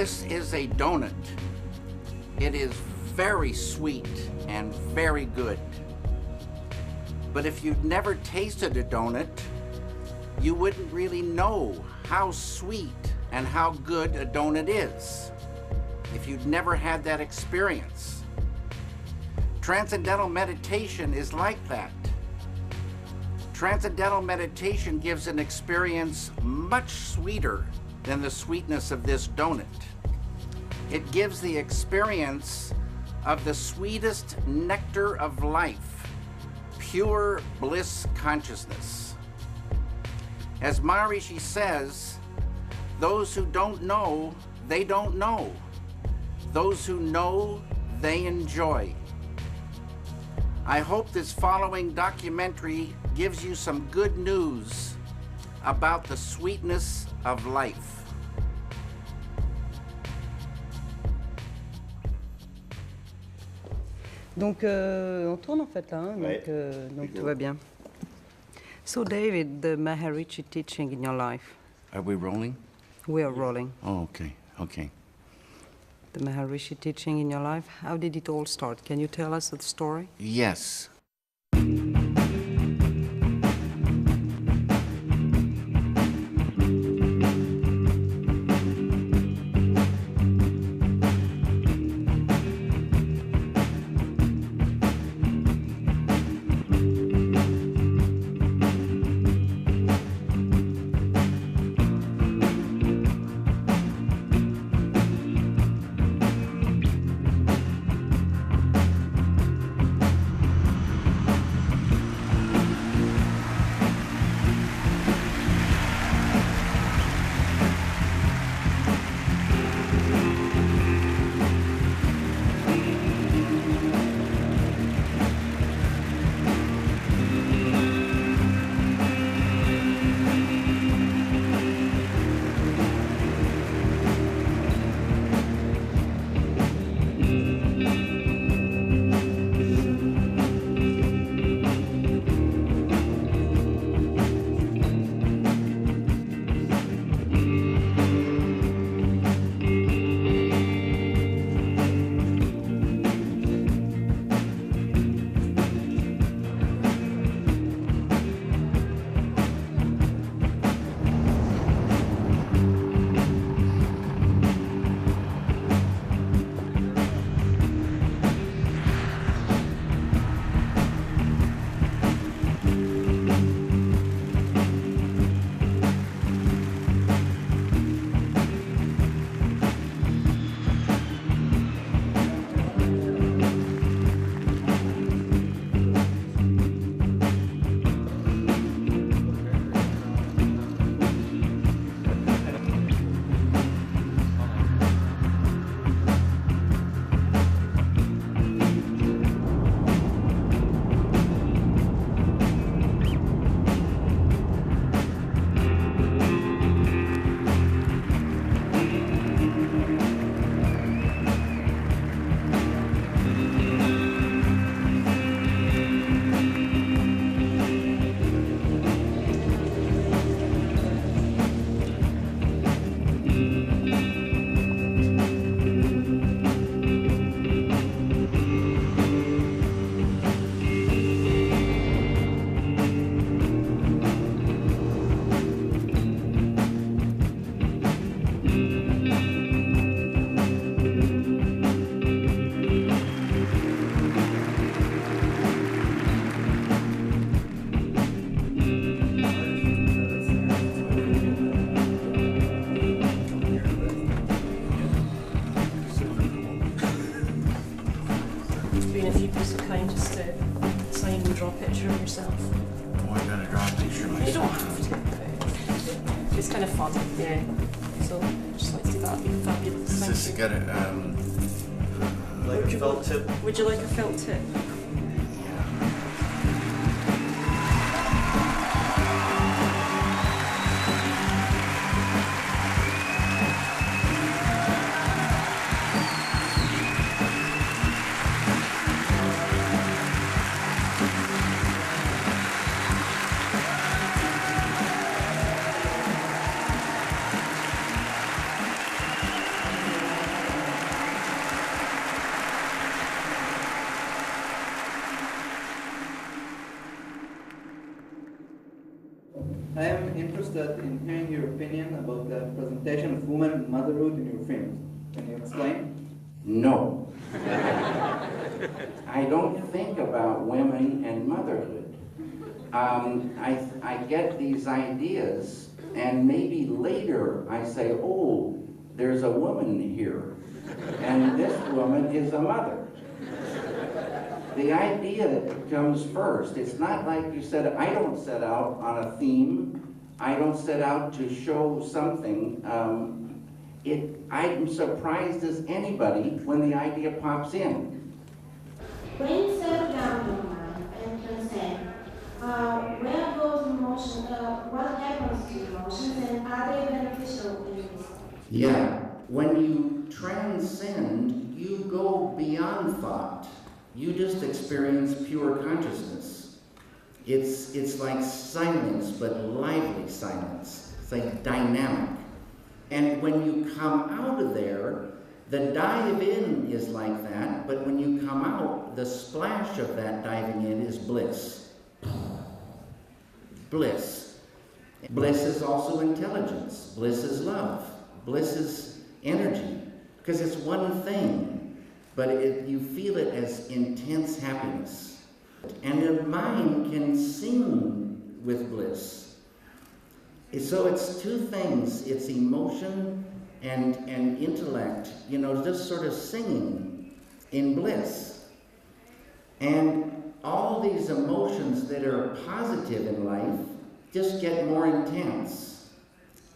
This is a donut. It is very sweet and very good. But if you'd never tasted a donut, you wouldn't really know how sweet and how good a donut is if you'd never had that experience. Transcendental meditation is like that. Transcendental meditation gives an experience much sweeter than the sweetness of this donut. It gives the experience of the sweetest nectar of life, pure bliss consciousness. As Maharishi says, those who don't know, they don't know. Those who know, they enjoy. I hope this following documentary gives you some good news about the sweetness of life. Donc, on tourne en fait là, hein, Ouais. donc tout va bien. So, David, the Maharishi teaching in your life. Are we rolling? We are rolling. Oh, okay, okay. The Maharishi teaching in your life. How did it all start? Can you tell us the story? Yes. yourself. Oh, I gotta draw a picture of myself. You don't have to, but it's kind of fun, yeah. So just like to do that, it'd be fabulous. Is this got a Like a felt tip? Would you like a felt tip? I am interested in hearing your opinion about the presentation of women and motherhood in your films. Can you explain? No. I don't think about women and motherhood. I get these ideas, and maybe later I say, oh, there's a woman here, and this woman is a mother. The idea comes first. It's not like you said, I don't set out on a theme. I don't set out to show something. I'm surprised as anybody when the idea pops in. When you settle down your mind and transcend, where goes emotion, what happens to emotions, and are they beneficial in this? Yeah, when you transcend, you go beyond thought. You just experience pure consciousness. It's like silence, but lively silence. It's like dynamic. And when you come out of there, the dive in is like that, but when you come out, the splash of that diving in is bliss. Bliss. Bliss is also intelligence. Bliss is love. Bliss is energy, because it's one thing. But you feel it as intense happiness. And the mind can sing with bliss. So it's two things. It's emotion and intellect, just sort of singing in bliss. And all these emotions that are positive in life just get more intense.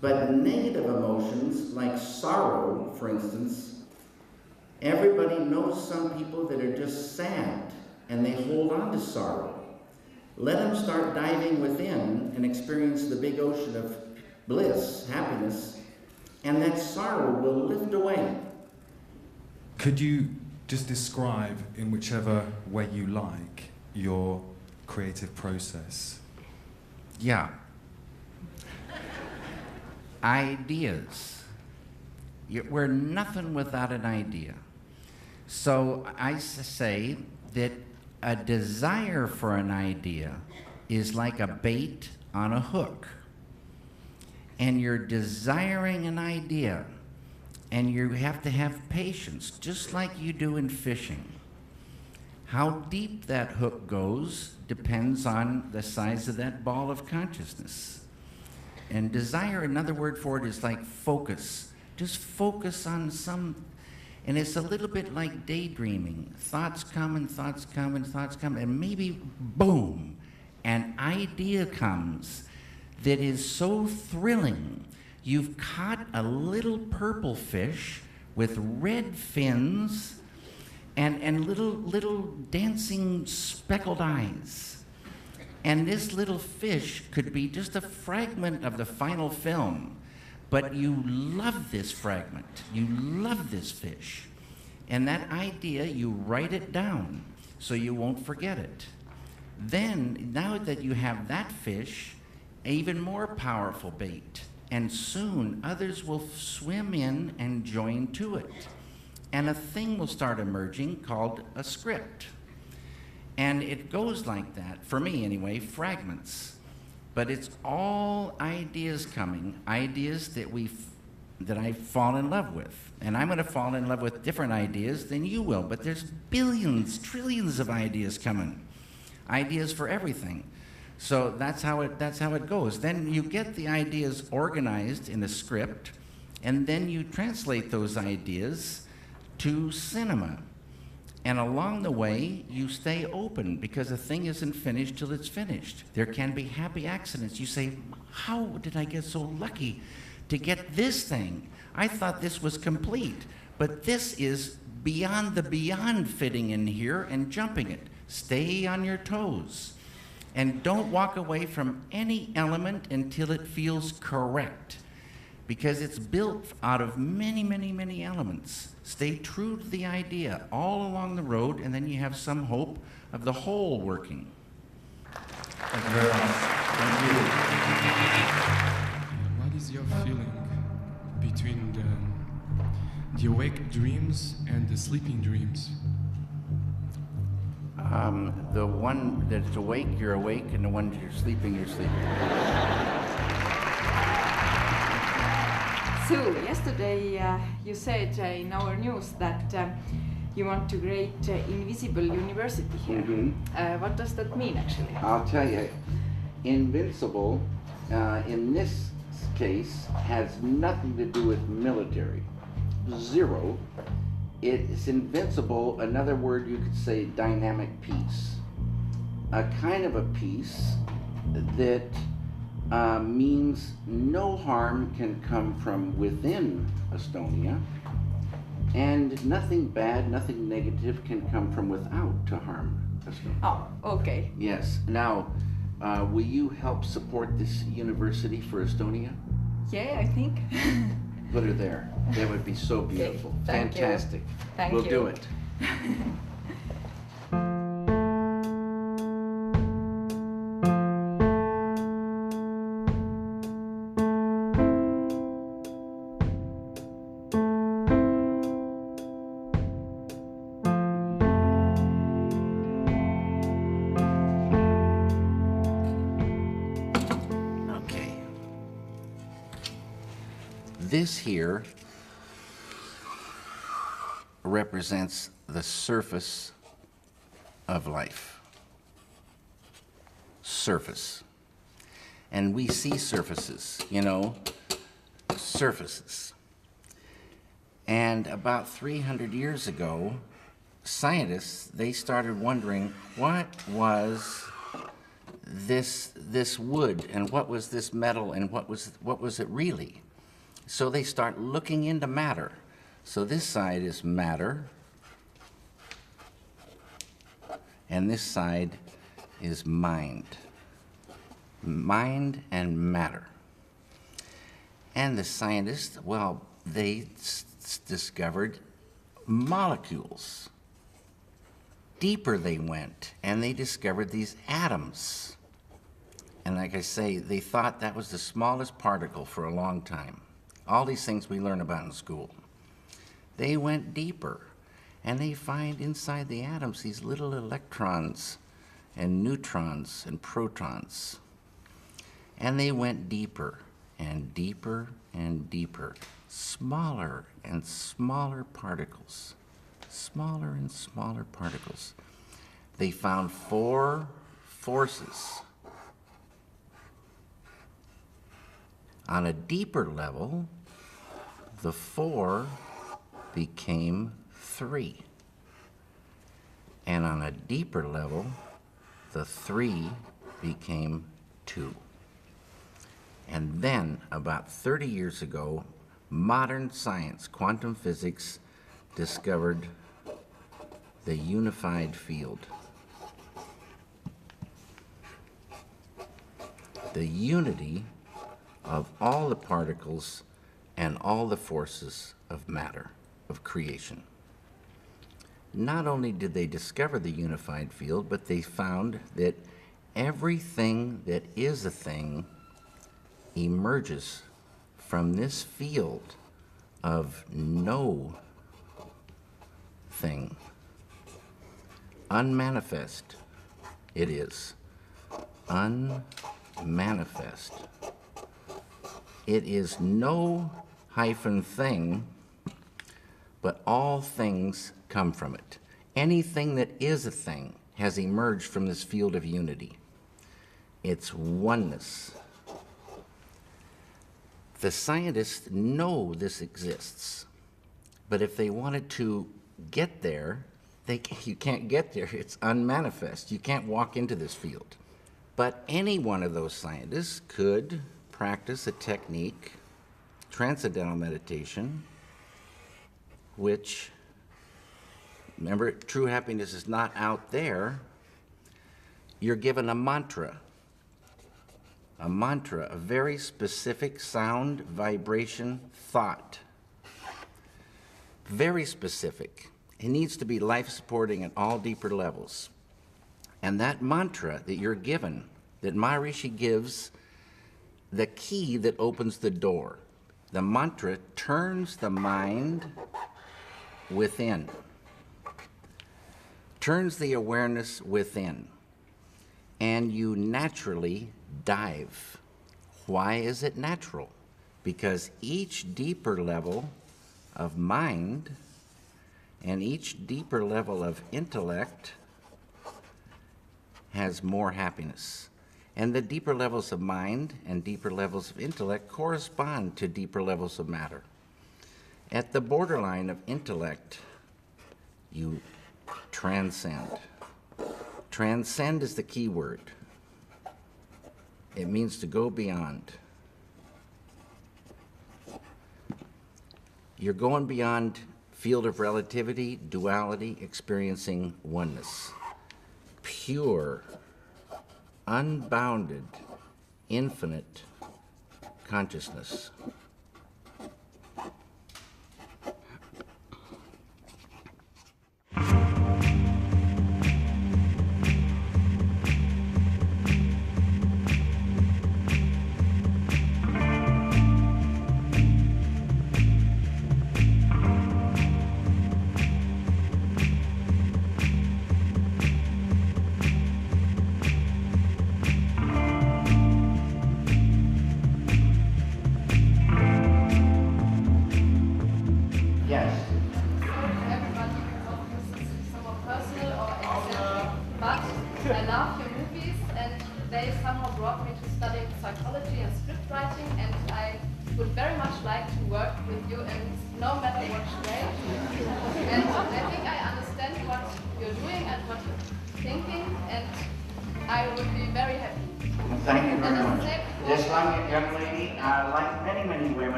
But negative emotions, like sorrow, for instance, everybody knows some people that are just sad and they hold on to sorrow. Let them start diving within and experience the big ocean of bliss, happiness, and that sorrow will lift away. Could you just describe, in whichever way you like, your creative process? Yeah. Ideas. We're nothing without an idea. So I say that a desire for an idea is like a bait on a hook. And you're desiring an idea, and you have to have patience, just like you do in fishing. How deep that hook goes depends on the size of that ball of consciousness. And desire, another word for it, is like focus. Just focus on some. And it's a little bit like daydreaming. Thoughts come and thoughts come and thoughts come, and maybe, boom, an idea comes that is so thrilling. You've caught a little purple fish with red fins and little dancing speckled eyes. And this little fish could be just a fragment of the final film. But you love this fragment. You love this fish. And that idea, you write it down so you won't forget it. Then, now that you have that fish, even more powerful bait. And soon, others will swim in and join to it. And a thing will start emerging called a script. And it goes like that, for me anyway, fragments. But it's all ideas coming, ideas that I fall in love with. And I'm going to fall in love with different ideas than you will, but there's billions, trillions of ideas coming. Ideas for everything. So that's how it goes. Then you get the ideas organized in a script, and then you translate those ideas to cinema. And along the way, you stay open, because a thing isn't finished till it's finished. There can be happy accidents. You say, how did I get so lucky to get this thing? I thought this was complete, but this is beyond the beyond fitting in here and jumping it. Stay on your toes. And don't walk away from any element until it feels correct, because it's built out of many, many, many elements. Stay true to the idea all along the road, and then you have some hope of the whole working. Thank you very much. Thank you. What is your feeling between the awake dreams and the sleeping dreams? The one that's awake, you're awake, and the one you're sleeping, you're sleeping. So, yesterday you said in our news that you want to create invisible university here. What does that mean, actually? I'll tell you, invincible in this case has nothing to do with military. Zero. It's invincible, another word you could say dynamic peace. A kind of a peace that means no harm can come from within Estonia, and nothing bad, nothing negative can come from without to harm Estonia. Oh, okay. Yes. Now, will you help support this university for Estonia? Yeah, I think. Put her there. That would be so beautiful. Thank you. Fantastic. Thank We'll you. do it. Okay. This here represents the surface of life. Surface. And we see surfaces, you know, surfaces. And about 300 years ago, scientists, they started wondering what was this wood and what was this metal and what was it really? So they start looking into matter. So this side is matter, and this side is mind. Mind and matter. And the scientists, well, they discovered molecules. Deeper they went, and they discovered these atoms. And like I say, they thought that was the smallest particle for a long time. All these things we learn about in school. They went deeper, and they find inside the atoms these little electrons and neutrons and protons. And they went deeper and deeper and deeper, smaller and smaller particles, smaller and smaller particles. They found 4 forces. On a deeper level, the 4 became 3. And on a deeper level, the 3 became 2. And then, about 30 years ago, modern science, quantum physics, discovered the unified field. The unity of all the particles and all the forces of matter, of creation. Not only did they discover the unified field, but they found that everything that is a thing emerges from this field of no thing. Unmanifest it is. Unmanifest. It is no hyphen thing, but all things come from it. Anything that is a thing has emerged from this field of unity. It's oneness. The scientists know this exists, but if they wanted to get there, you can't get there. It's unmanifest. You can't walk into this field. But any one of those scientists could practice a technique, transcendental meditation, which, remember, true happiness is not out there. You're given a mantra, a very specific sound, vibration, thought. Very specific. It needs to be life-supporting at all deeper levels. And that mantra that you're given, that Maharishi gives, the key that opens the door. The mantra turns the mind within, turns the awareness within, and you naturally dive. Why is it natural? because each deeper level of mind and each deeper level of intellect has more happiness. And the deeper levels of mind and deeper levels of intellect correspond to deeper levels of matter. At the borderline of intellect, you transcend. Transcend is the key word. It means to go beyond. You're going beyond field of relativity, duality, experiencing oneness. Pure, unbounded, infinite consciousness.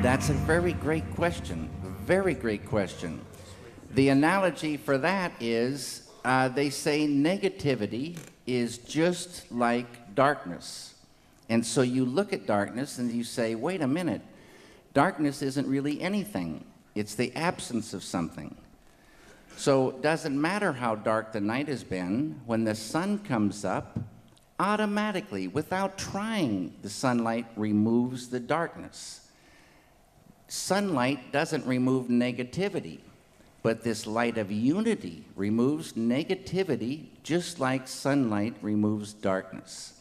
That's a very great question. Very great question. The analogy for that is they say negativity is just like darkness. And so you look at darkness and you say, wait a minute, darkness isn't really anything. It's the absence of something. So it doesn't matter how dark the night has been, when the sun comes up, automatically, without trying, the sunlight removes the darkness. Sunlight doesn't remove negativity, but this light of unity removes negativity just like sunlight removes darkness.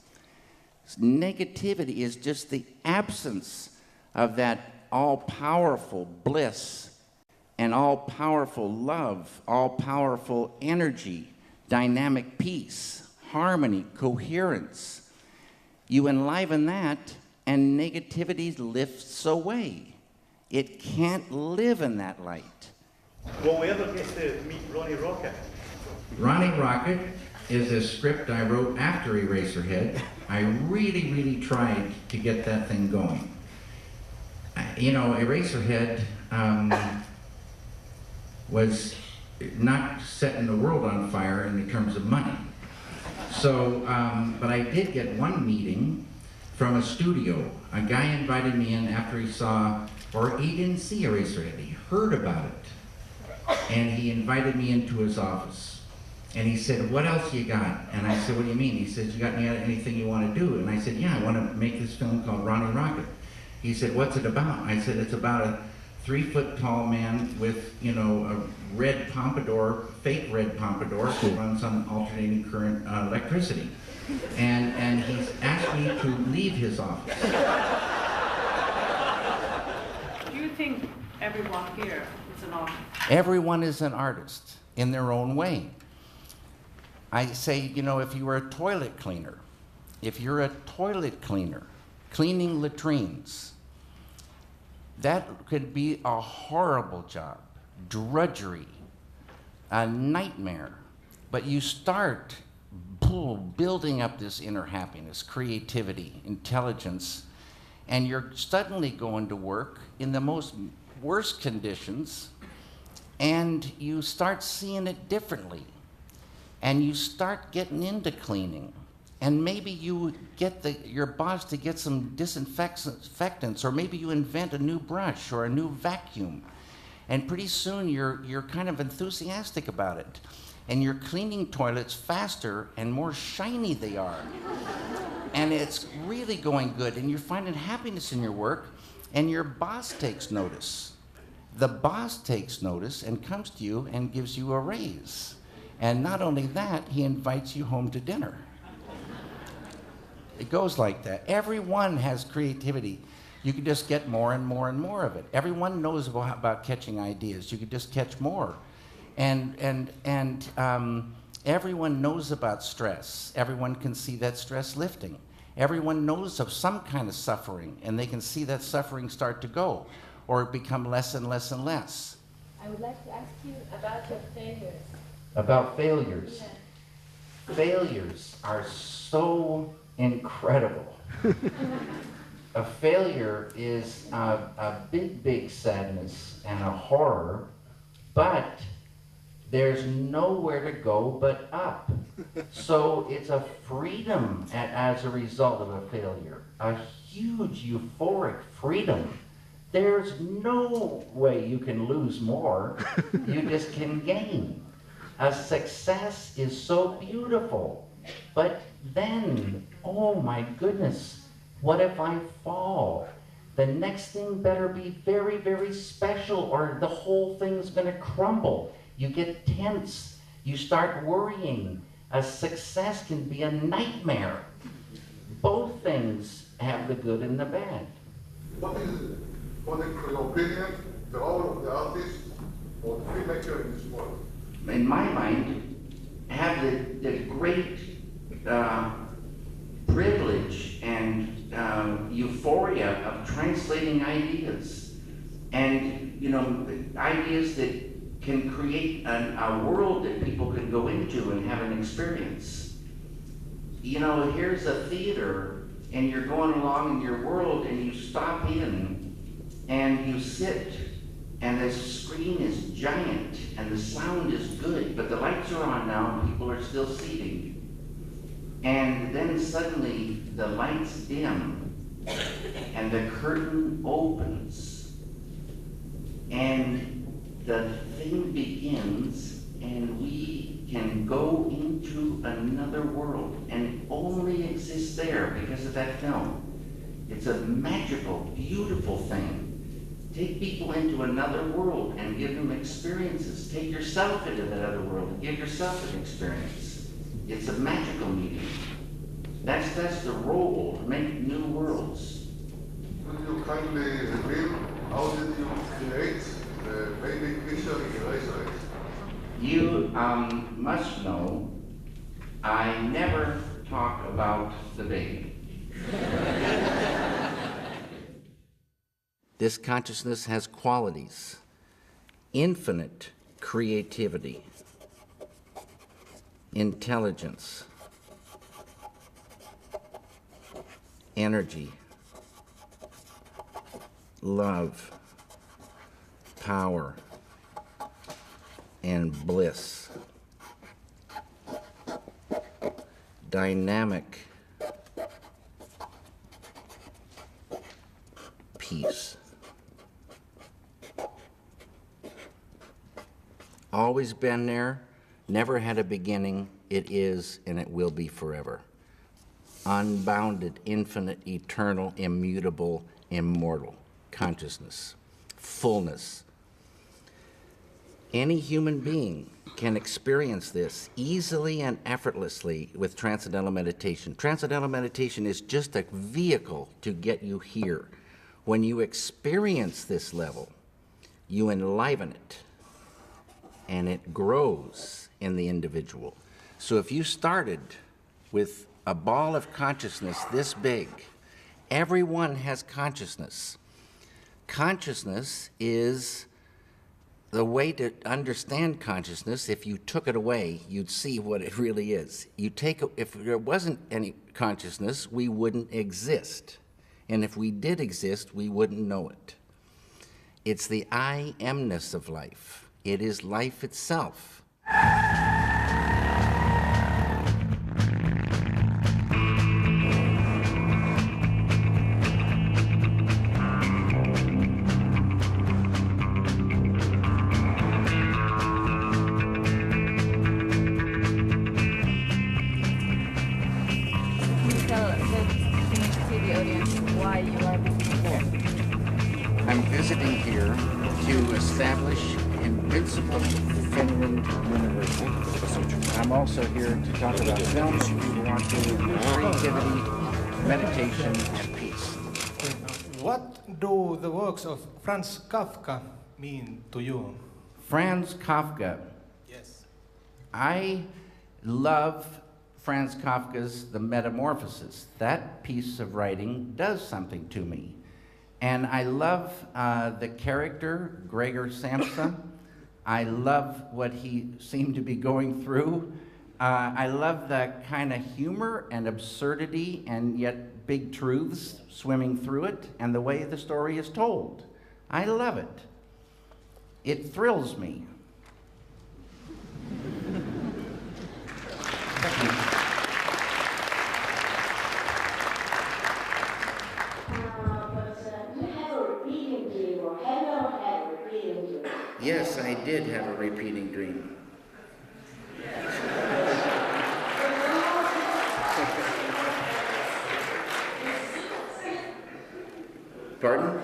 Negativity is just the absence of that all-powerful bliss and all-powerful love, all-powerful energy, dynamic peace, harmony, coherence. You enliven that, and negativity lifts away. It can't live in that light. Will we ever get to meet Ronnie Rocket? Ronnie Rocket is a script I wrote after Eraserhead. I really, really tried to get that thing going. You know, Eraserhead was not setting the world on fire in terms of money. So, but I did get one meeting from a studio. A guy invited me in after he saw, or he didn't see Eraserhead, he heard about it. And he invited me into his office. And he said, what else you got? And I said, what do you mean? He said, you got anything you want to do? And I said, yeah, I want to make this film called Ronnie Rocket. He said, what's it about? I said, it's about a 3-foot-tall man with, you know, a red pompadour, fake red pompadour, who runs on alternating current electricity. And he's asked me to leave his office. Do you think everyone here is an artist? Everyone is an artist in their own way. I say, you know, if you were a toilet cleaner, cleaning latrines, that could be a horrible job, drudgery, a nightmare. But you start building up this inner happiness, creativity, intelligence, and you're suddenly going to work in the most worst conditions, and you start seeing it differently. And you start getting into cleaning. And maybe you get your boss to get some disinfectants, or maybe you invent a new brush or a new vacuum. And pretty soon you're kind of enthusiastic about it. And you're cleaning toilets faster and more shiny they are. And it's really going good, and you're finding happiness in your work. And your boss takes notice. The boss takes notice and comes to you and gives you a raise. And not only that, he invites you home to dinner. It goes like that. Everyone has creativity. You can just get more and more and more of it. Everyone knows about catching ideas. You can just catch more. And everyone knows about stress. Everyone can see that stress lifting. Everyone knows of some kind of suffering, and they can see that suffering start to go, or become less and less and less. I would like to ask you about your failures. About failures. Yeah. Failures are so incredible. A failure is a big, big sadness and a horror, but there's nowhere to go but up. So it's a freedom as a result of a failure, a huge euphoric freedom. There's no way you can lose more, you just can gain. A success is so beautiful, but then, oh my goodness, what if I fall? The next thing better be very, very special, or the whole thing's gonna crumble. You get tense, you start worrying. A success can be a nightmare. Both things have the good and the bad. What is, according to your opinion, the role of the artist or the filmmaker in this world? In my mind, have the great privilege and euphoria of translating ideas, and ideas that can create a world that people can go into and have an experience. Here's a theater, and you're going along in your world, and you stop in, and you sit, and the screen is giant, and the sound is good, but the lights are on now, and people are still seating. And then suddenly the lights dim, and the curtain opens, and the thing begins, and we can go into another world, and it only exists there because of that film. It's a magical, beautiful thing. Take people into another world and give them experiences. Take yourself into that other world and give yourself an experience. It's a magical medium. That's the role, to make new worlds. Could you kindly reveal how did you create the baby creature in Eraserhead? You must know, I never talk about the baby. This consciousness has qualities, infinite creativity, intelligence, energy, love, power, and bliss. Dynamic peace. Always been there, never had a beginning, it is and it will be forever. Unbounded, infinite, eternal, immutable, immortal consciousness, fullness. Any human being can experience this easily and effortlessly with transcendental meditation. Transcendental meditation is just a vehicle to get you here. When you experience this level, you enliven it, and it grows in the individual. So if you started with a ball of consciousness this big, everyone has consciousness. Consciousness is the way to understand consciousness. If you took it away, you'd see what it really is. If there wasn't any consciousness, we wouldn't exist. And if we did exist, we wouldn't know it. It's the I amness of life. It is life itself. I'm visiting here to establish Invincible Finland University. I'm also here to talk about film, if you want to, creativity, meditation, and peace. What do the works of Franz Kafka mean to you? Franz Kafka. Yes. I love Franz Kafka's The Metamorphosis. That piece of writing does something to me. And I love the character, Gregor Samsa. I love what he seemed to be going through. I love the kind of humor and absurdity and yet big truths swimming through it, and the way the story is told. I love it. It thrills me. Yes, I did have a repeating dream. Pardon?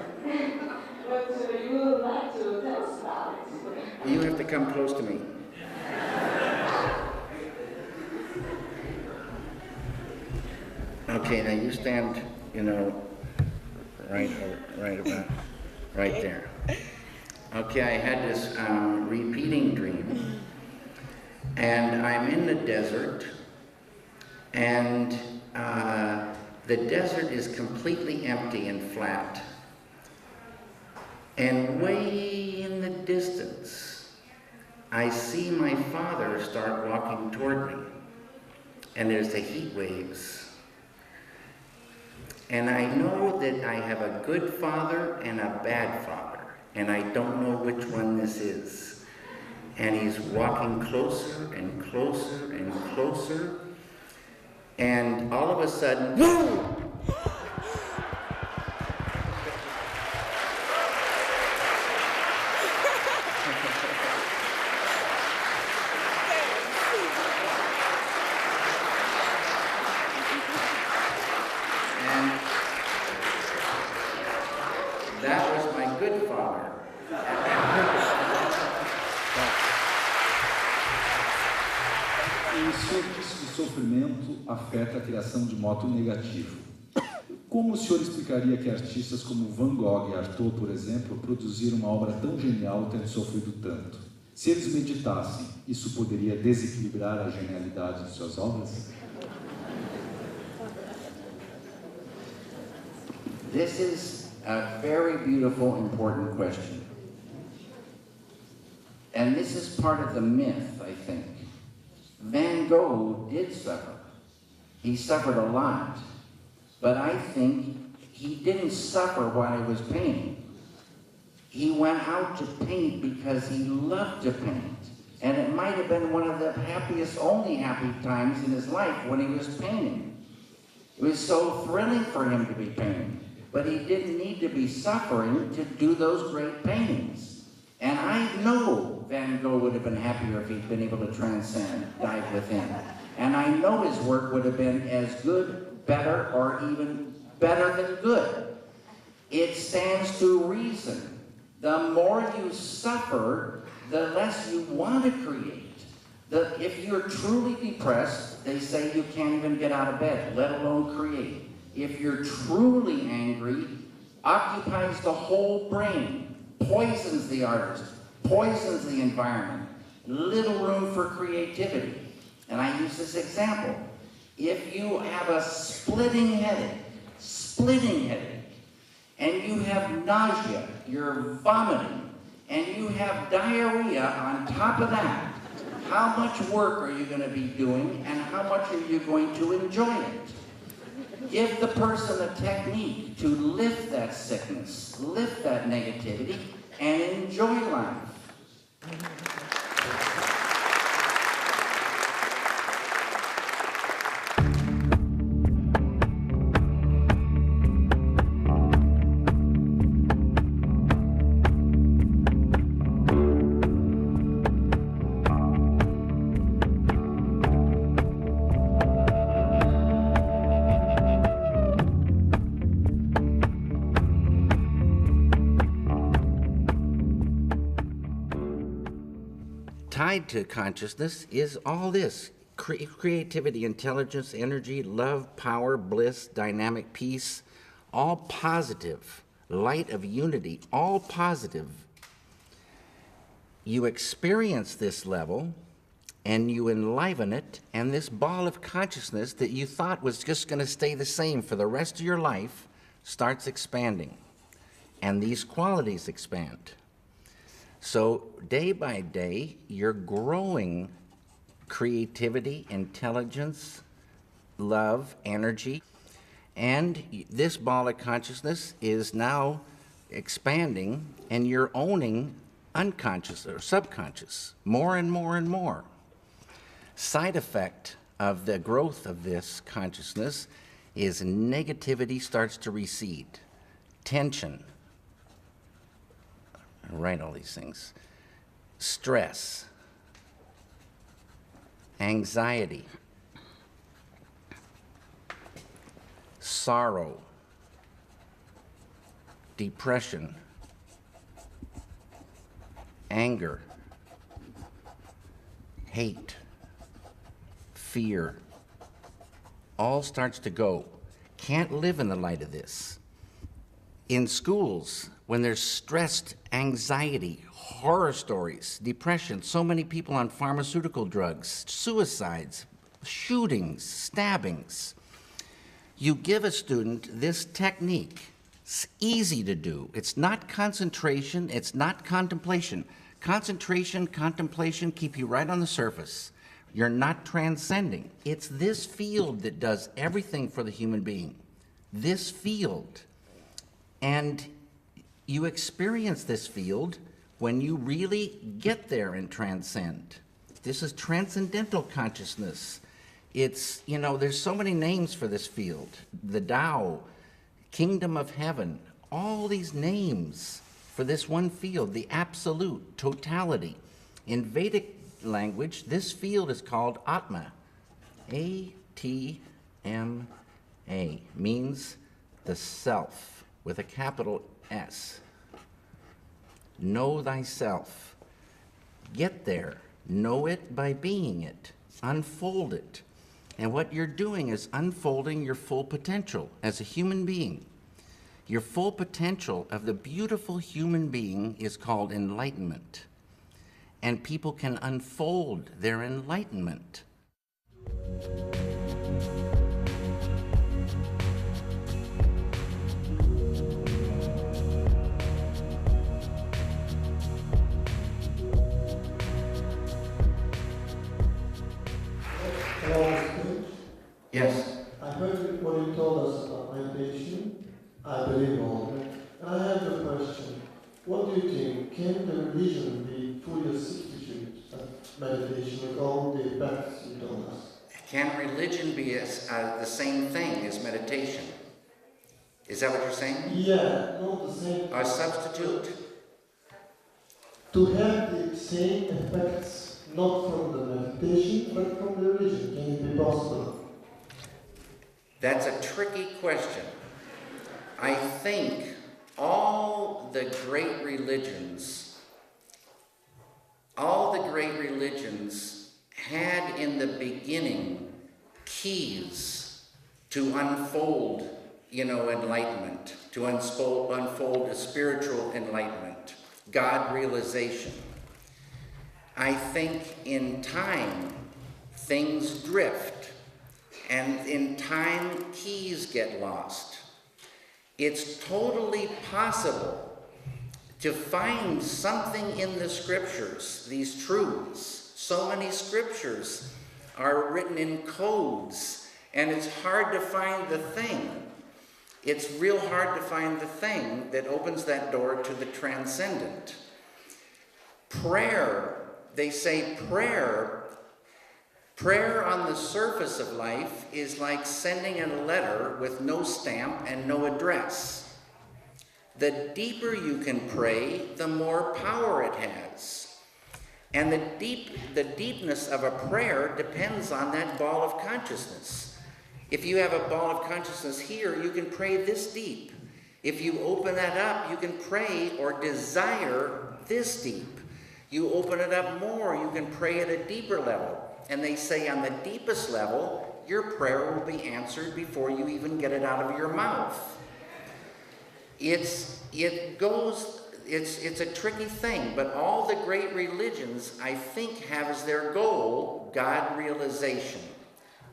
But you would like to tell us about it. You have to come close to me. Okay, now you stand, right there. Okay, I had this repeating dream, and I'm in the desert, and the desert is completely empty and flat. And way in the distance, I see my father start walking toward me, and there's the heat waves. And I know that I have a good father and a bad father, and I don't know which one this is. And he's walking closer and closer and closer, and all of a sudden, whoo! That was my good father. O senhor disse que o sofrimento afeta a criação de modo negativo. Como o senhor explicaria que artistas como Van Gogh e Artaud, por exemplo, produziram uma obra tão genial tendo sofrido tanto? Se eles meditassem, isso poderia desequilibrar a genialidade de suas obras? This is a very beautiful, important question. And this is part of the myth, I think. Van Gogh did suffer. He suffered a lot. But I think he didn't suffer while he was painting. He went out to paint because he loved to paint. And it might have been one of the happiest, only happy times in his life when he was painting. It was so thrilling for him to be painting. But he didn't need to be suffering to do those great paintings. And I know Van Gogh would have been happier if he'd been able to transcend, dive within. And I know his work would have been as good, better, or even better than good. It stands to reason. The more you suffer, the less you want to create. If you're truly depressed, they say you can't even get out of bed, let alone create. If you're truly angry, occupies the whole brain, poisons the artist, poisons the environment, little room for creativity. And I use this example. If you have a splitting headache, and you have nausea, you're vomiting, and you have diarrhea on top of that, how much work are you going to be doing, and how much are you going to enjoy it? Give the person a technique to lift that sickness, lift that negativity, and enjoy life. tied to consciousness is all this. Creativity, intelligence, energy, love, power, bliss, dynamic peace, all positive. Light of unity, all positive. You experience this level and you enliven it, and this ball of consciousness that you thought was just going to stay the same for the rest of your life starts expanding, and these qualities expand. So day by day, you're growing creativity, intelligence, love, energy, and this ball of consciousness is now expanding, and you're owning unconscious or subconscious more and more and more. Side effect of the growth of this consciousness is negativity starts to recede, tension, I write all these things, stress, anxiety, sorrow, depression, anger, hate, fear, all starts to go. Can't live in the light of this. In schools, when there's stressed anxiety, horror stories, depression, so many people on pharmaceutical drugs, suicides, shootings, stabbings, you give a student this technique. It's easy to do. It's not concentration, it's not contemplation. Concentration, contemplation keep you right on the surface. You're not transcending. It's this field that does everything for the human being. This field. And you experience this field when you really get there and transcend. This is transcendental consciousness. It's, you know, there's so many names for this field. The Tao, Kingdom of Heaven, all these names for this one field, the absolute, totality. In Vedic language, this field is called Atma. A-T-M-A, means the self, with a capital S. Know thyself. Get there. Know it by being it. Unfold it. And what you're doing is unfolding your full potential as a human being. Your full potential of the beautiful human being is called enlightenment. And people can unfold their enlightenment. Yes. I heard what you told us about meditation. I believe all of it. And I have a question. What do you think? Can the religion be fully a substitute of meditation with all the effects you told us? Can religion be the same thing as meditation? Is that what you're saying? Yeah, not the same. A substitute? To have the same effects, not from the meditation, but from the religion. Can it be possible? That's a tricky question. I think all the great religions had in the beginning keys to unfold, enlightenment, to unfold a spiritual enlightenment, God realization. I think in time, things drift, and in time, keys get lost. It's totally possible to find something in the scriptures, these truths. So many scriptures are written in codes, and it's hard to find the thing. It's real hard to find the thing that opens that door to the transcendent. Prayer, they say prayer on the surface of life is like sending a letter with no stamp and no address. The deeper you can pray, the more power it has. And the deepness of a prayer depends on that ball of consciousness. If you have a ball of consciousness here, you can pray this deep. If you open that up, you can pray or desire this deep. You open it up more, you can pray at a deeper level. And they say on the deepest level, your prayer will be answered before you even get it out of your mouth. It's a tricky thing, but all the great religions, I think, have as their goal God realization.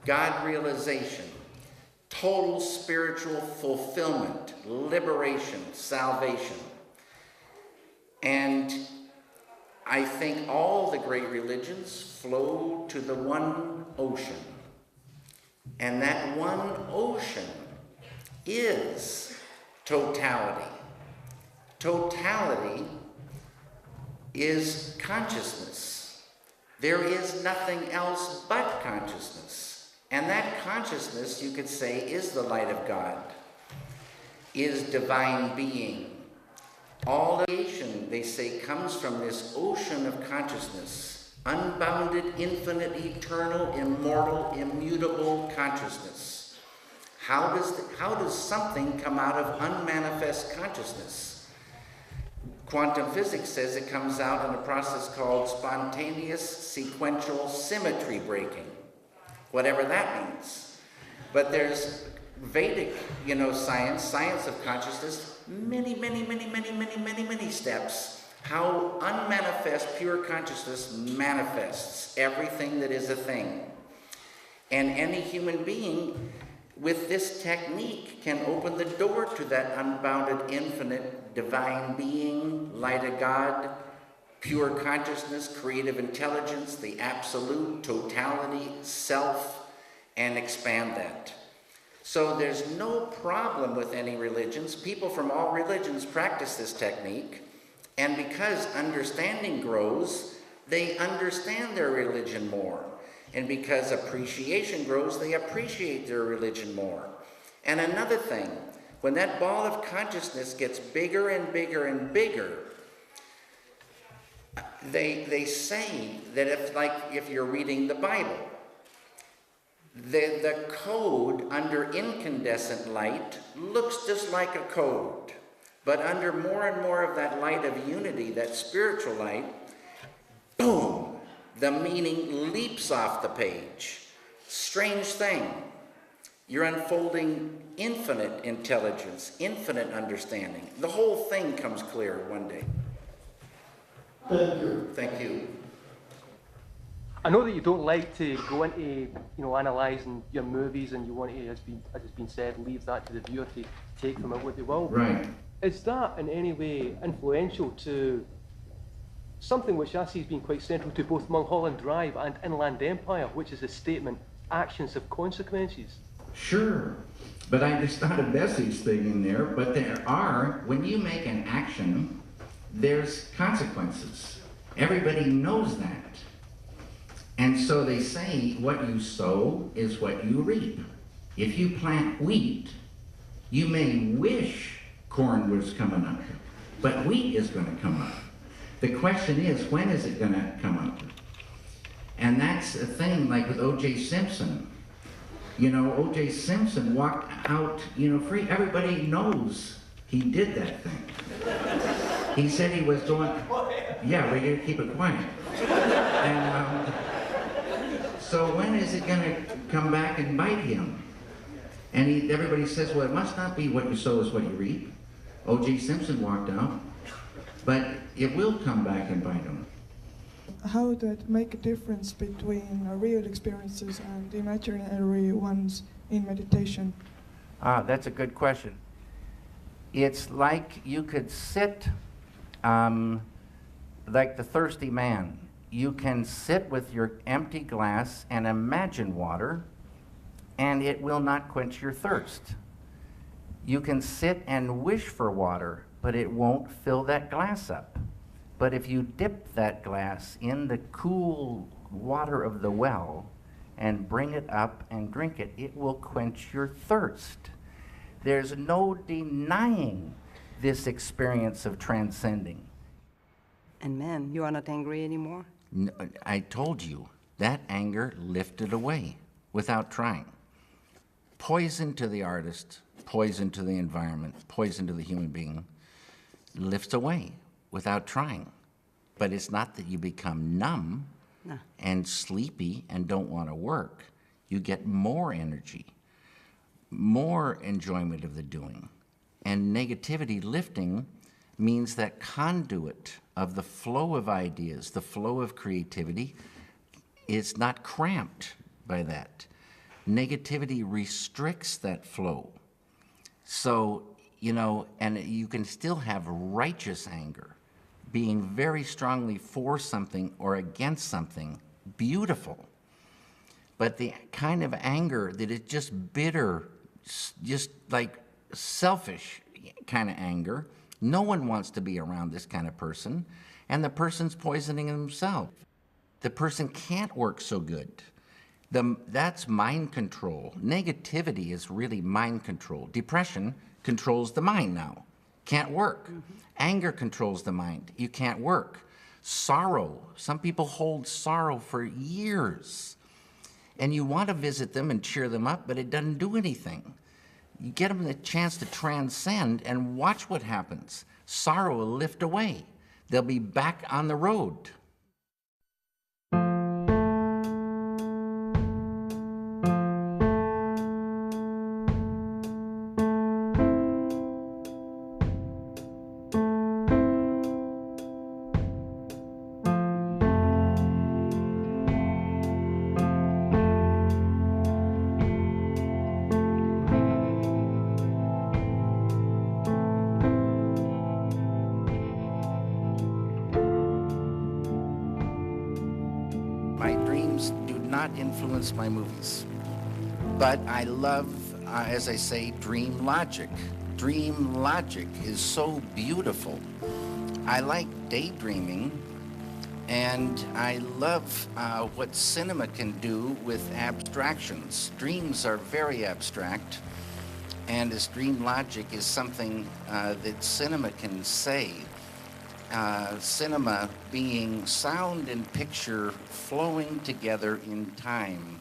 God realization. Total spiritual fulfillment, liberation, salvation. And I think all the great religions flow to the one ocean. And that one ocean is totality. Totality is consciousness. There is nothing else but consciousness. And that consciousness, you could say, is the light of God, is divine being. All creation, they say, comes from this ocean of consciousness, unbounded, infinite, eternal, immortal, immutable consciousness. How does something come out of unmanifest consciousness? Quantum physics says it comes out in a process called spontaneous sequential symmetry breaking, whatever that means. But there's Vedic, science of consciousness, many steps, how unmanifest pure consciousness manifests everything that is a thing. And any human being with this technique can open the door to that unbounded, infinite, divine being, light of God, pure consciousness, creative intelligence, the absolute, totality, self, and expand that. So there's no problem with any religions. People from all religions practice this technique, and because understanding grows, they understand their religion more. And because appreciation grows, they appreciate their religion more. And another thing, when that ball of consciousness gets bigger and bigger and bigger, they say that if you're reading the Bible, the code under incandescent light looks just like a code. But under more and more of that light of unity, that spiritual light, boom, the meaning leaps off the page. Strange thing. You're unfolding infinite intelligence, infinite understanding. The whole thing comes clear one day. Thank you. Thank you. I know that you don't like to go into, analysing your movies, and you want to, as has been said, leave that to the viewer to take from it what they will. Right. Is that in any way influential to something which I see as being quite central to both Mulholland Drive and Inland Empire, which is the statement, actions have consequences? Sure. But it's not a message thing in there, but there are, when you make an action, there's consequences. Everybody knows that. And so they say, what you sow is what you reap. If you plant wheat, you may wish corn was coming up, but wheat is going to come up. The question is, when is it going to come up? And that's a thing like with O.J. Simpson. O.J. Simpson walked out, free. Everybody knows he did that thing. He said he was going, yeah, we got to keep it quiet. And so when is it going to come back and bite him? And everybody says, well, it must not be what you sow is what you reap. O.J. Simpson walked out, but it will come back and bite him. How does it make a difference between real experiences and imaginary ones in meditation? That's a good question. It's like you could sit like the thirsty man. You can sit with your empty glass and imagine water, and it will not quench your thirst. You can sit and wish for water, but it won't fill that glass up. But if you dip that glass in the cool water of the well and bring it up and drink it, it will quench your thirst. There's no denying this experience of transcending. And man, you are not angry anymore? No, I told you, that anger lifted away without trying. Poison to the artist, poison to the environment, poison to the human being, lifts away without trying. But it's not that you become numb No. and sleepy and don't want to work. You get more energy, more enjoyment of the doing. And negativity lifting means that conduit of the flow of ideas, the flow of creativity, is not cramped by that. Negativity restricts that flow. So, you know, and you can still have righteous anger, being very strongly for something or against something, beautiful. But the kind of anger that is just bitter, just like selfish kind of anger, no one wants to be around this kind of person, and the person's poisoning themselves. The person can't work so good. That's mind control. Negativity is really mind control. Depression controls the mind now. Can't work. Mm-hmm. Anger controls the mind. You can't work. Sorrow. Some people hold sorrow for years. And you want to visit them and cheer them up, but it doesn't do anything. You get them the chance to transcend and watch what happens. Sorrow will lift away. They'll be back on the road. Influence my movies. But I love, as I say, dream logic. Dream logic is so beautiful. I like daydreaming, and I love what cinema can do with abstractions. Dreams are very abstract, and as dream logic is something that cinema can say. Cinema being sound and picture flowing together in time.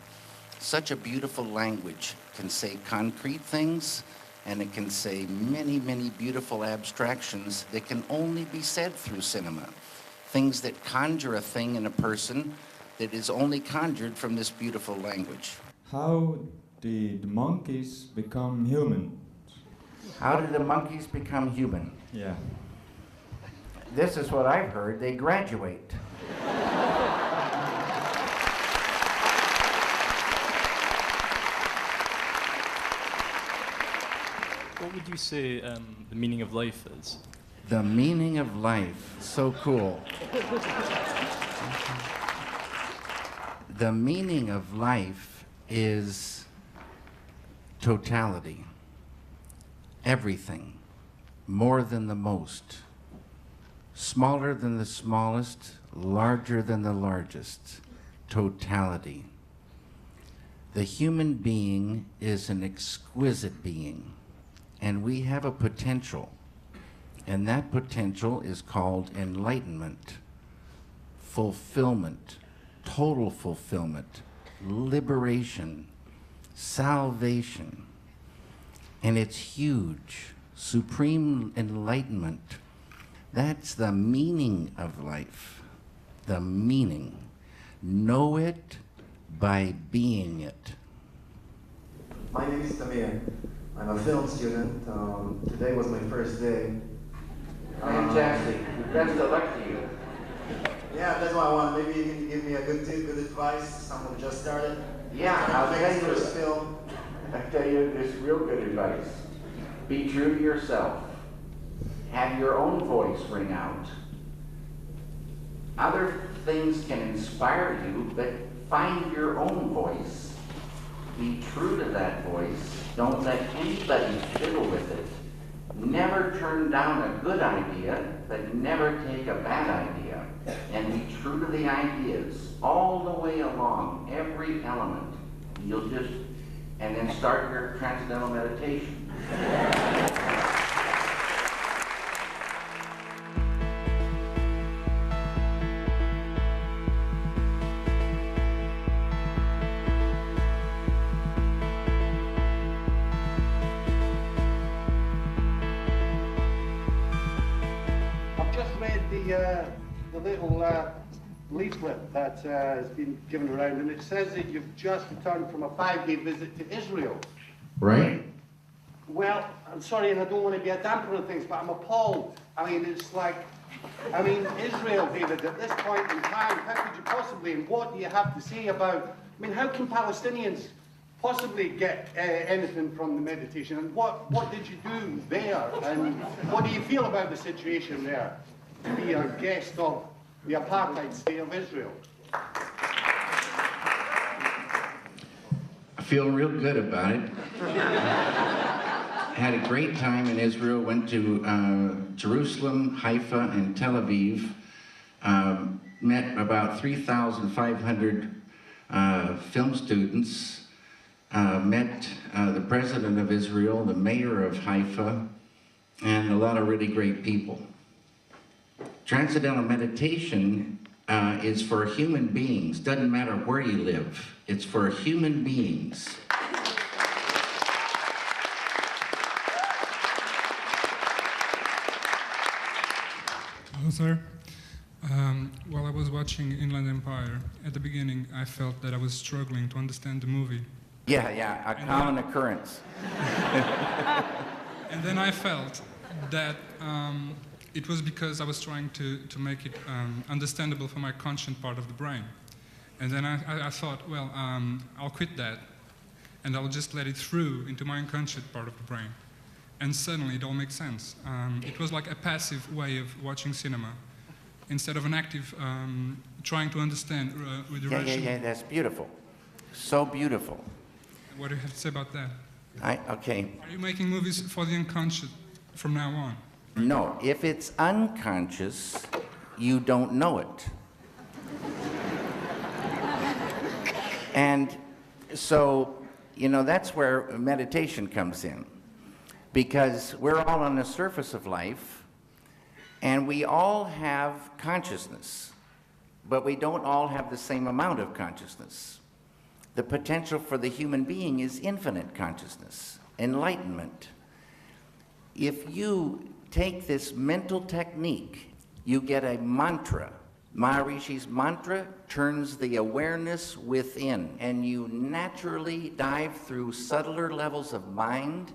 Such a beautiful language. Can say concrete things, and it can say many, many beautiful abstractions that can only be said through cinema. Things that conjure a thing in a person that is only conjured from this beautiful language. How did monkeys become human? How did the monkeys become human? Yeah. This is what I've heard. They graduate. What would you say the meaning of life is? The meaning of life. So cool. The meaning of life is totality. Everything. More than the most. Smaller than the smallest, larger than the largest. Totality. The human being is an exquisite being, and we have a potential, and that potential is called enlightenment, fulfillment, total fulfillment, liberation, salvation, and it's huge, supreme enlightenment. That's the meaning of life, the meaning. Know it by being it. My name is Tamir. I'm a film student. Today was my first day. Fantastic. Best of luck to you. Yeah, that's what I want. Maybe you can give me a good tip, good advice. Someone just started. Yeah, I'll tell you first film. I tell you this real good advice. Be true to yourself. Have your own voice ring out. Other things can inspire you, but find your own voice. Be true to that voice. Don't let anybody fiddle with it. Never turn down a good idea, but never take a bad idea. And be true to the ideas all the way along, every element. You'll just, and then start your transcendental meditation. I've just read the the little leaflet that has been given around, and it says that you've just returned from a 5-day visit to Israel. Right? Well, I'm sorry, and I don't want to be a damper on things, but I'm appalled. I mean, it's like, I mean, Israel, David, at this point in time, how could you possibly, and what do you have to say about, I mean, how can Palestinians possibly get anything from the meditation? And what did you do there? And what do you feel about the situation there, to be a guest of the apartheid state of Israel? I feel real good about it. Had a great time in Israel, went to Jerusalem, Haifa, and Tel Aviv. Met about 3,500 film students. Met the president of Israel, the mayor of Haifa, and a lot of really great people. Transcendental meditation is for human beings. Doesn't matter where you live. It's for human beings. Hello, sir. While I was watching Inland Empire, at the beginning I felt that I was struggling to understand the movie. Yeah, a common occurrence. And then I felt that it was because I was trying to make it understandable for my conscious part of the brain. And then I thought, well, I'll quit that, and I'll just let it through into my unconscious part of the brain. And suddenly it all makes sense. It was like a passive way of watching cinema, instead of an active trying to understand with the rational. Yeah, that's beautiful. So beautiful. What do you have to say about that? Okay. Are you making movies for the unconscious from now on? No, if it's unconscious, you don't know it. And so, that's where meditation comes in. Because we're all on the surface of life, and we all have consciousness, but we don't all have the same amount of consciousness. The potential for the human being is infinite consciousness, enlightenment. If you take this mental technique, you get a mantra. Maharishi's mantra turns the awareness within, and you naturally dive through subtler levels of mind,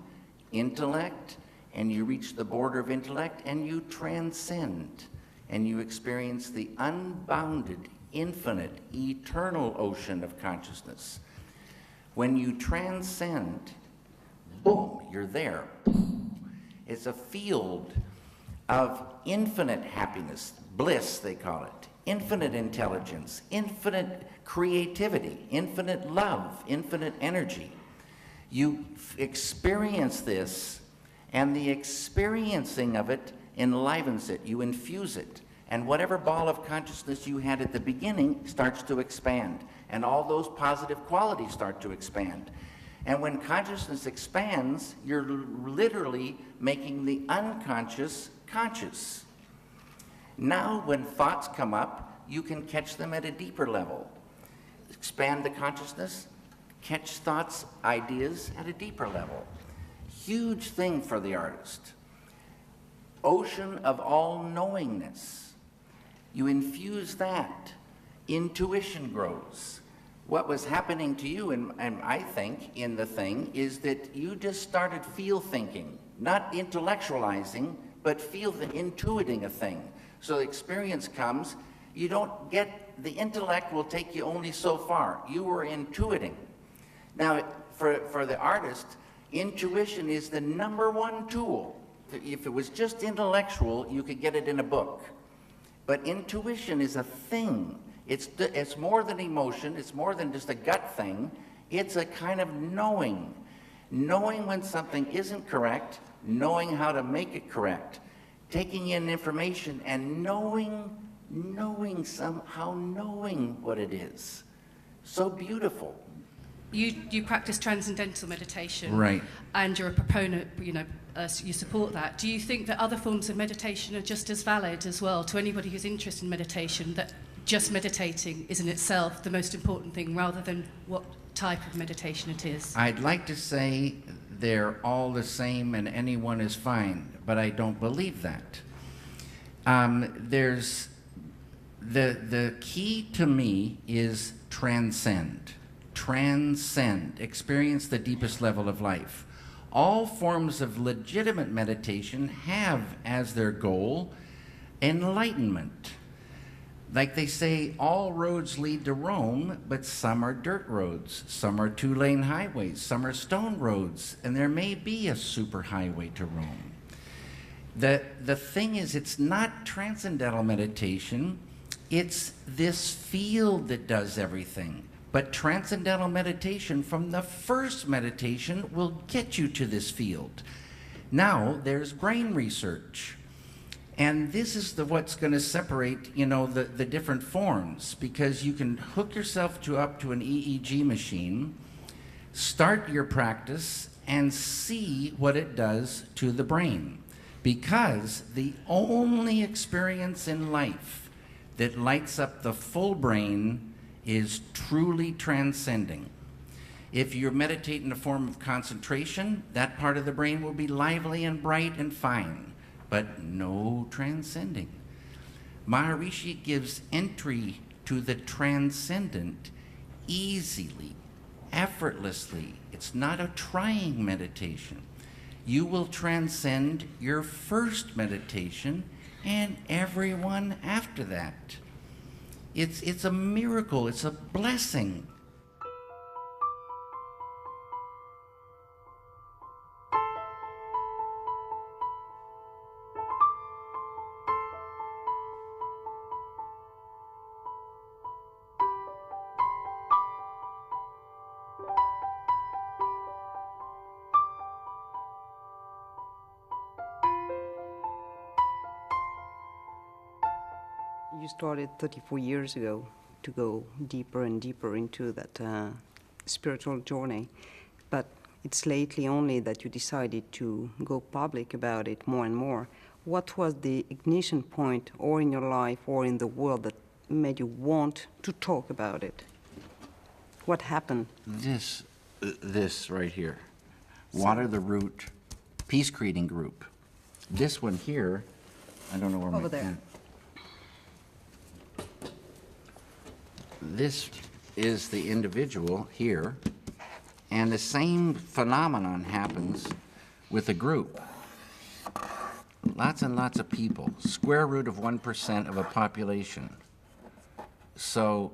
intellect, and you reach the border of intellect, and you transcend, and you experience the unbounded, infinite, eternal ocean of consciousness. When you transcend, boom, you're there. It's a field of infinite happiness, bliss they call it, infinite intelligence, infinite creativity, infinite love, infinite energy. You experience this, and the experiencing of it enlivens it. You infuse it. And whatever ball of consciousness you had at the beginning starts to expand. And all those positive qualities start to expand. And when consciousness expands, you're literally making the unconscious conscious. Now, when thoughts come up, you can catch them at a deeper level. Expand the consciousness, catch thoughts, ideas at a deeper level. Huge thing for the artist. Ocean of all-knowingness. You infuse that, intuition grows. What was happening to you, and I think, in the thing, is that you just started feel-thinking, not intellectualizing, but intuiting a thing. So the experience comes, you don't get, the intellect will take you only so far. You were intuiting. Now, for the artist, intuition is the #1 tool. If it was just intellectual, you could get it in a book. But intuition is a thing. It's more than emotion. It's more than just a gut thing. It's a kind of knowing. Knowing when something isn't correct, knowing how to make it correct. Taking in information and knowing what it is. So beautiful. You practice transcendental meditation, right? And you're a proponent. You support that. Do you think that other forms of meditation are just as valid as well to anybody who's interested in meditation? That just meditating is in itself the most important thing, rather than what type of meditation it is? I'd like to say they're all the same and anyone is fine, but I don't believe that. There's The key to me is transcend. Transcend. Experience the deepest level of life. All forms of legitimate meditation have as their goal enlightenment. Like they say, all roads lead to Rome, but some are dirt roads, some are two-lane highways, some are stone roads, and there may be a superhighway to Rome. The thing is, it's not transcendental meditation, it's this field that does everything. But transcendental meditation from the first meditation will get you to this field. Now, there's brain research. And this is what's going to separate, the different forms, because you can hook yourself up to an EEG machine, start your practice, and see what it does to the brain. Because the only experience in life that lights up the full brain is truly transcending. If you meditate in a form of concentration, that part of the brain will be lively and bright and fine, but no transcending. Maharishi gives entry to the transcendent easily, effortlessly. It's not a trying meditation. You will transcend your first meditation and everyone after that. It's a miracle, it's a blessing. You started 34 years ago to go deeper and deeper into that spiritual journey, but it's lately only that you decided to go public about it more and more. What was the ignition point, or in your life or in the world, that made you want to talk about it? What happened? This right here, Water the Root Peace Creating Group. This one here, I don't know where over there. This is the individual here, and the same phenomenon happens with a group. Lots and lots of people, square root of 1% of a population. So,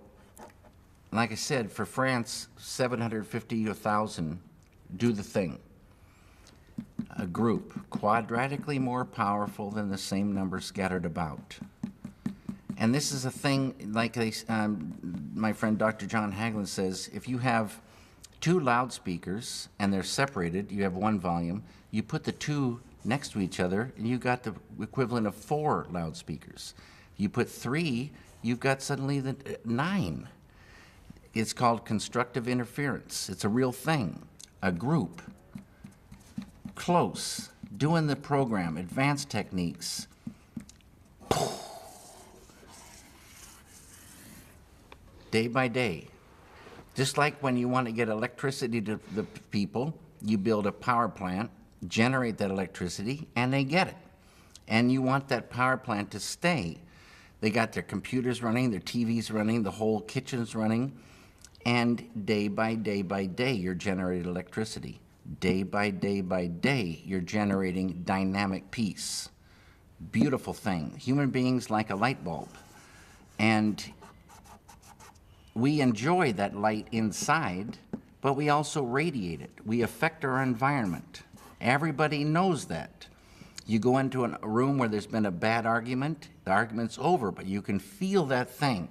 like I said, for France, 750 to 1,000 do the thing. A group, quadratically more powerful than the same number scattered about. And this is a thing, like my friend Dr. John Hagelin says, if you have two loudspeakers and they're separated, you have one volume, you put the two next to each other and you got the equivalent of 4 loudspeakers. You put 3, you've got suddenly 9. It's called constructive interference. It's a real thing. A group, close, doing the program, advanced techniques. Day by day. Just like when you want to get electricity to the people, you build a power plant, generate that electricity, and they get it. And you want that power plant to stay. They got their computers running, their TVs running, the whole kitchen's running, and day by day by day, you're generating electricity. Day by day by day, you're generating dynamic peace. Beautiful thing. Human beings like a light bulb. And we enjoy that light inside, but we also radiate it. We affect our environment. Everybody knows that. You go into a room where there's been a bad argument, the argument's over, but you can feel that thing.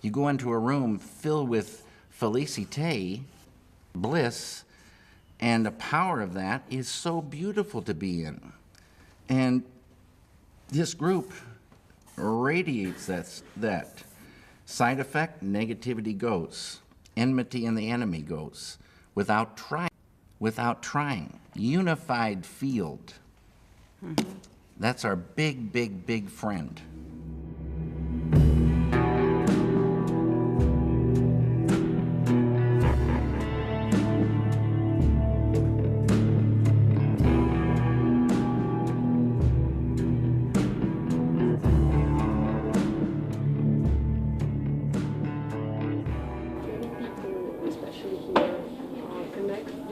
You go into a room filled with felicité, bliss, and the power of that is so beautiful to be in. And this group radiates that. Side effect, negativity goes. Enmity and the enemy goes. Without trying. Unified field. Mm-hmm. That's our big, big, big friend.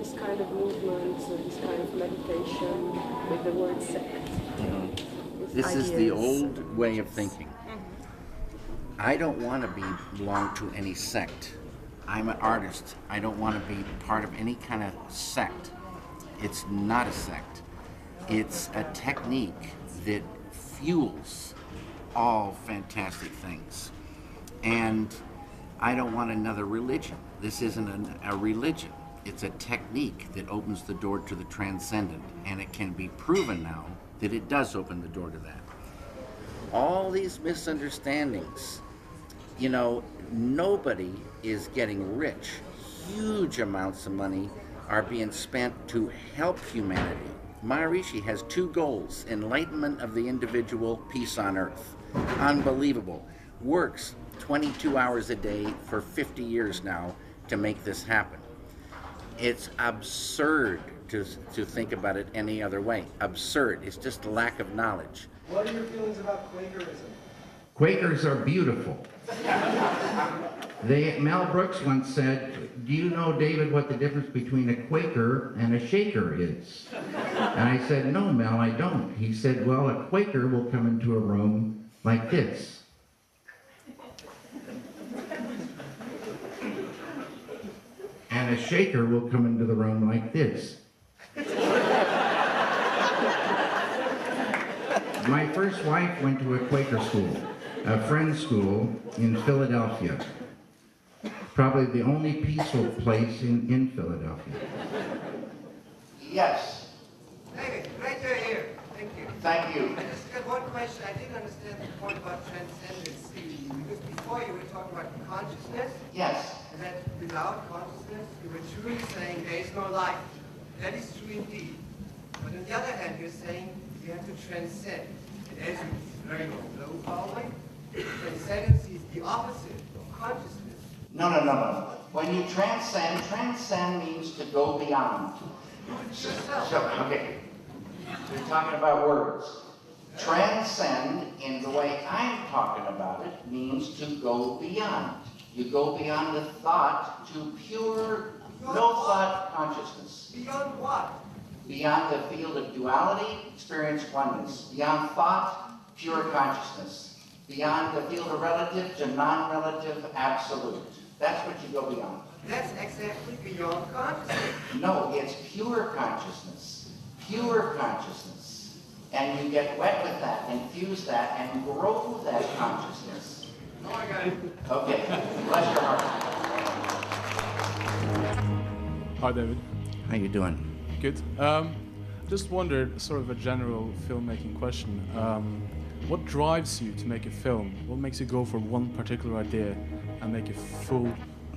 this kind of movement, this kind of meditation with the word sect. This is the old way of thinking. I don't want to belong to any sect. I'm an artist. I don't want to be part of any kind of sect. It's not a sect. It's a technique that fuels all fantastic things. And I don't want another religion. This isn't a religion. It's a technique that opens the door to the transcendent, and it can be proven now that it does open the door to that. All these misunderstandings, you know, nobody is getting rich. Huge amounts of money are being spent to help humanity. Maharishi has two goals: enlightenment of the individual, peace on earth. Unbelievable. Works 22 hours a day for 50 years now to make this happen. It's absurd to think about it any other way. Absurd. It's just a lack of knowledge. What are your feelings about Quakerism? Quakers are beautiful. Mel Brooks once said, "Do you know, David, what the difference between a Quaker and a Shaker is?" And I said, "No, Mel, I don't." He said, "Well, a Quaker will come into a room like this. And a Shaker will come into the room like this." My first wife went to a Quaker school, a friend's school in Philadelphia. Probably the only peaceful place in Philadelphia. Yes. David, right here. Thank you. Thank you. I just got one question. I didn't understand the point about transcendence. Because before you were talking about consciousness. Yes. And that without consciousness, you were truly saying there is no life. That is true indeed. But on the other hand, you're saying you have to transcend. And as you very low following, transcendence is the opposite of consciousness. No. When you transcend means to go beyond. So, okay. We're talking about words. Transcend, in the way I'm talking about it, means to go beyond. You go beyond the thought to pure, no-thought consciousness. Beyond what? Beyond the field of duality, experience oneness. Beyond thought, pure consciousness. Beyond the field of relative to non-relative absolute. That's what you go beyond. That's exactly beyond consciousness. No, it's pure consciousness. Pure consciousness. And you get wet with that, infuse that, and grow that consciousness. Oh, I got it. Okay. Bless your heart. Hi, David. How you doing? Good. Just wondered, sort of a general filmmaking question. What drives you to make a film? What makes you go for one particular idea and make a full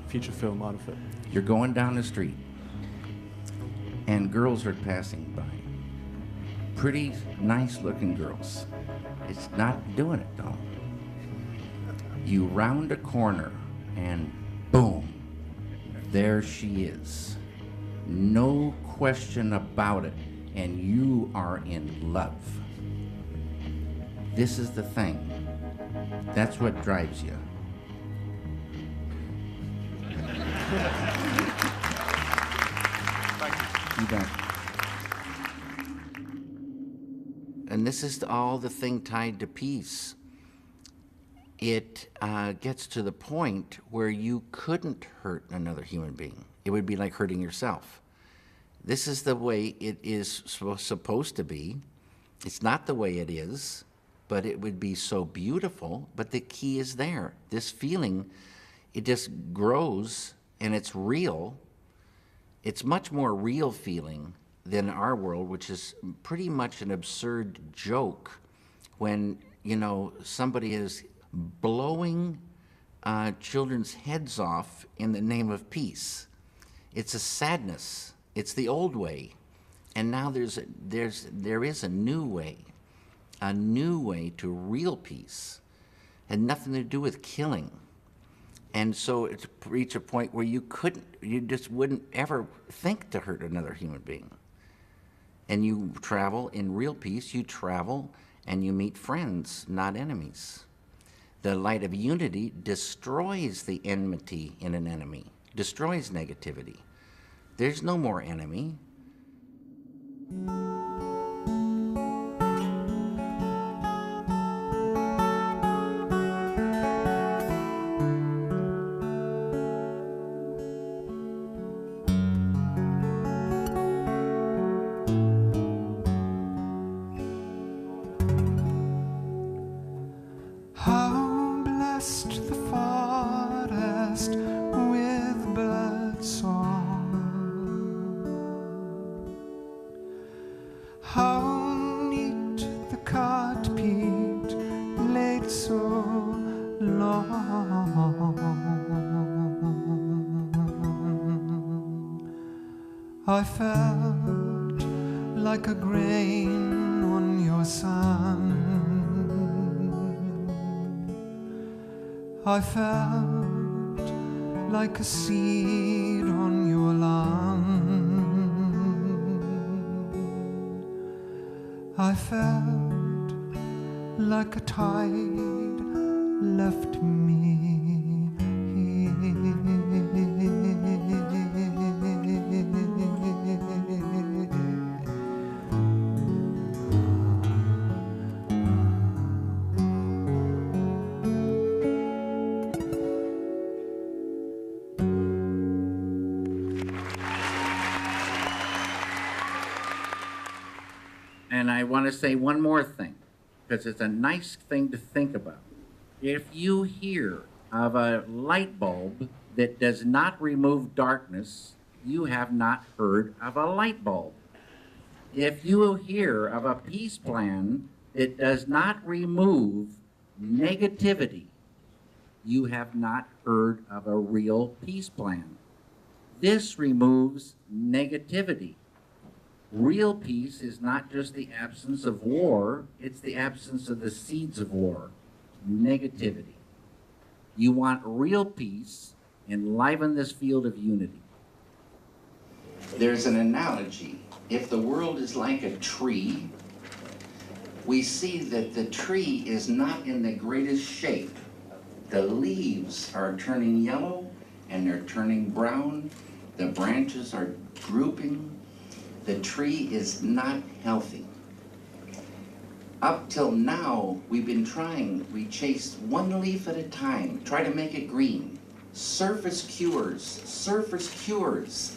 feature film out of it? You're going down the street, and girls are passing by. Pretty, nice-looking girls. It's not doing it, though. You round a corner, and boom, there she is. No question about it, and you are in love. This is the thing. That's what drives you. You bet. And this is all the thing tied to peace. It gets to the point where you couldn't hurt another human being. It would be like hurting yourself. This is the way it is supposed to be. It's not the way it is, but it would be so beautiful. But the key is there. This feeling, it just grows, and it's real. It's much more real feeling than our world, which is pretty much an absurd joke when, you know, somebody is blowing children's heads off in the name of peace. It's a sadness. It's the old way. And now there is a new way to real peace. Had nothing to do with killing. And so it's reached a point where you just wouldn't ever think to hurt another human being. And you travel in real peace, you travel and you meet friends, not enemies. The light of unity destroys the enmity in an enemy, destroys negativity. There's no more enemy. How blessed the forest with bird song. How neat the cartpeat laid so long. I felt like a grain on your sun. I felt like a seed on your land. I felt like a tide left me. And I want to say one more thing, because it's a nice thing to think about. If you hear of a light bulb that does not remove darkness, you have not heard of a light bulb. If you hear of a peace plan that does not remove negativity, you have not heard of a real peace plan. This removes negativity. Real peace is not just the absence of war, it's the absence of the seeds of war, negativity. You want real peace, enliven this field of unity. There's an analogy. If the world is like a tree, we see that the tree is not in the greatest shape. The leaves are turning yellow and they're turning brown. The branches are drooping. The tree is not healthy. Up till now, we've been trying. We chased one leaf at a time, try to make it green. Surface cures, surface cures.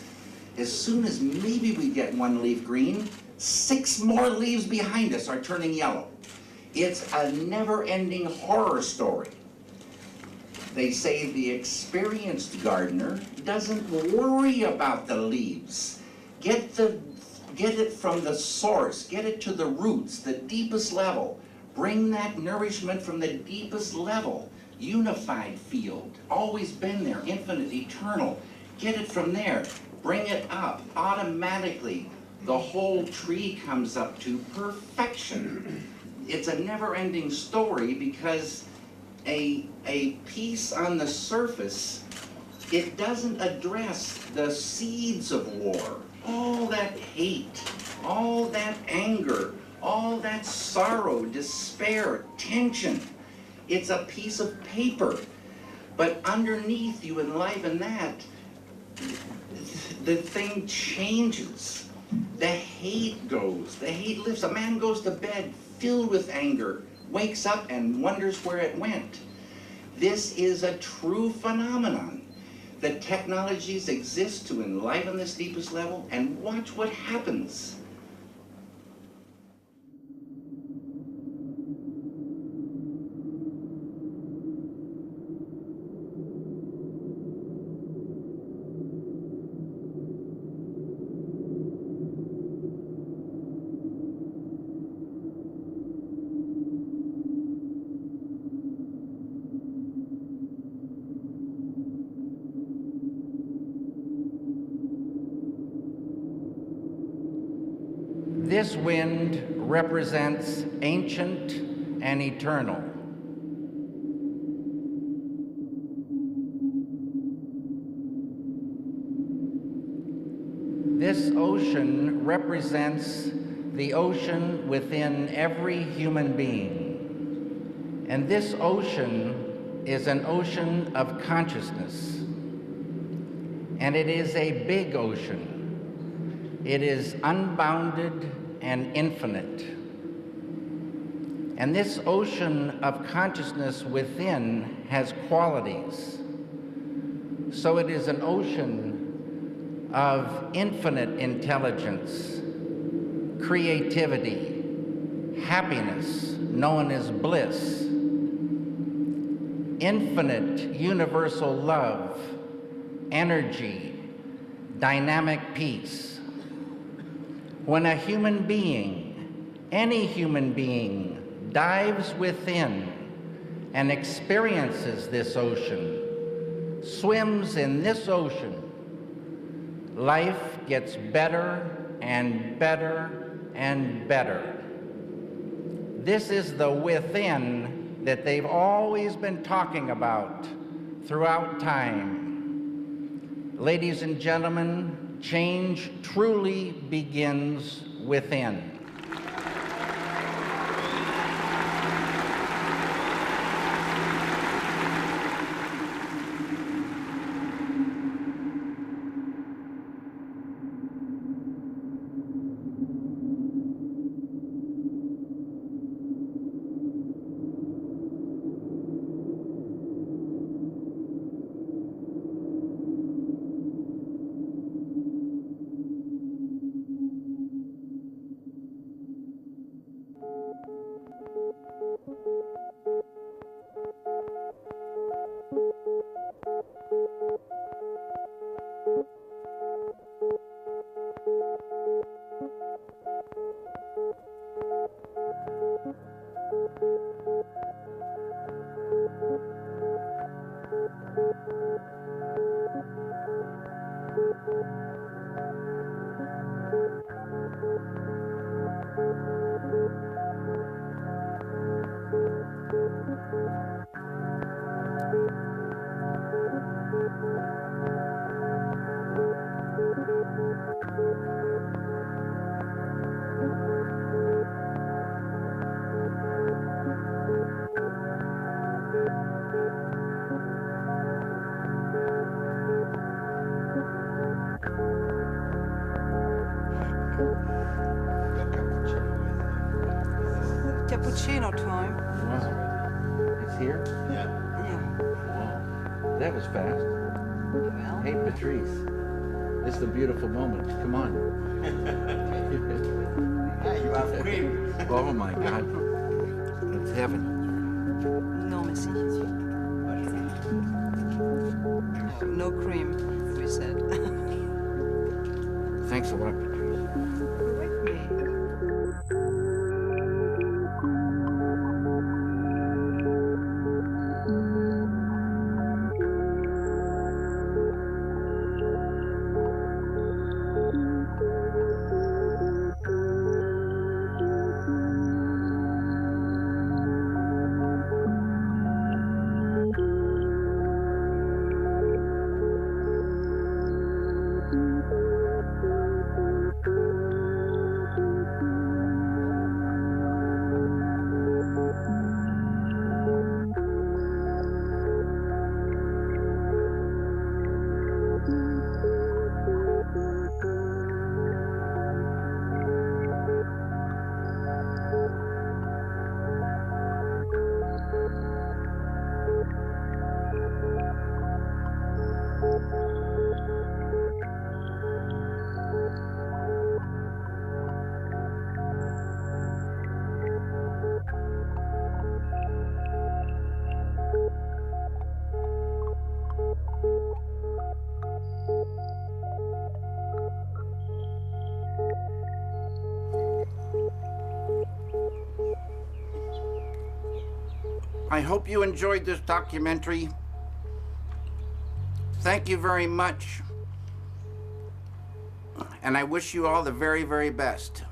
As soon as maybe we get one leaf green, 6 more leaves behind us are turning yellow. It's a never-ending horror story. They say the experienced gardener doesn't worry about the leaves. Get it from the source, get it to the roots, the deepest level. Bring that nourishment from the deepest level. Unified field, always been there, infinite, eternal. Get it from there, bring it up. Automatically, the whole tree comes up to perfection. It's a never-ending story because a piece on the surface, it doesn't address the seeds of war. All that hate, all that anger, all that sorrow, despair, tension. It's a piece of paper. But underneath you enliven that, the thing changes. The hate goes, the hate lifts. A man goes to bed filled with anger, wakes up and wonders where it went. This is a true phenomenon. The technologies exist to enliven this deepest level, and watch what happens. This wind represents ancient and eternal. This ocean represents the ocean within every human being. And this ocean is an ocean of consciousness. And it is a big ocean. It is unbounded and infinite. And this ocean of consciousness within has qualities. So it is an ocean of infinite intelligence, creativity, happiness, known as bliss, infinite universal love, energy, dynamic peace. When a human being, any human being, dives within and experiences this ocean, swims in this ocean, life gets better and better and better. This is the within that they've always been talking about throughout time. Ladies and gentlemen, change truly begins within. Cappuccino time. Wow. It's here? Yeah. Wow. That was fast. Well. Hey, Patrice. This is a beautiful moment. Come on. You have cream. Oh, my God. It's heaven. No, merci. No cream, we said. Thanks a lot, Patrice. I hope you enjoyed this documentary. Thank you very much. And I wish you all the very, very best.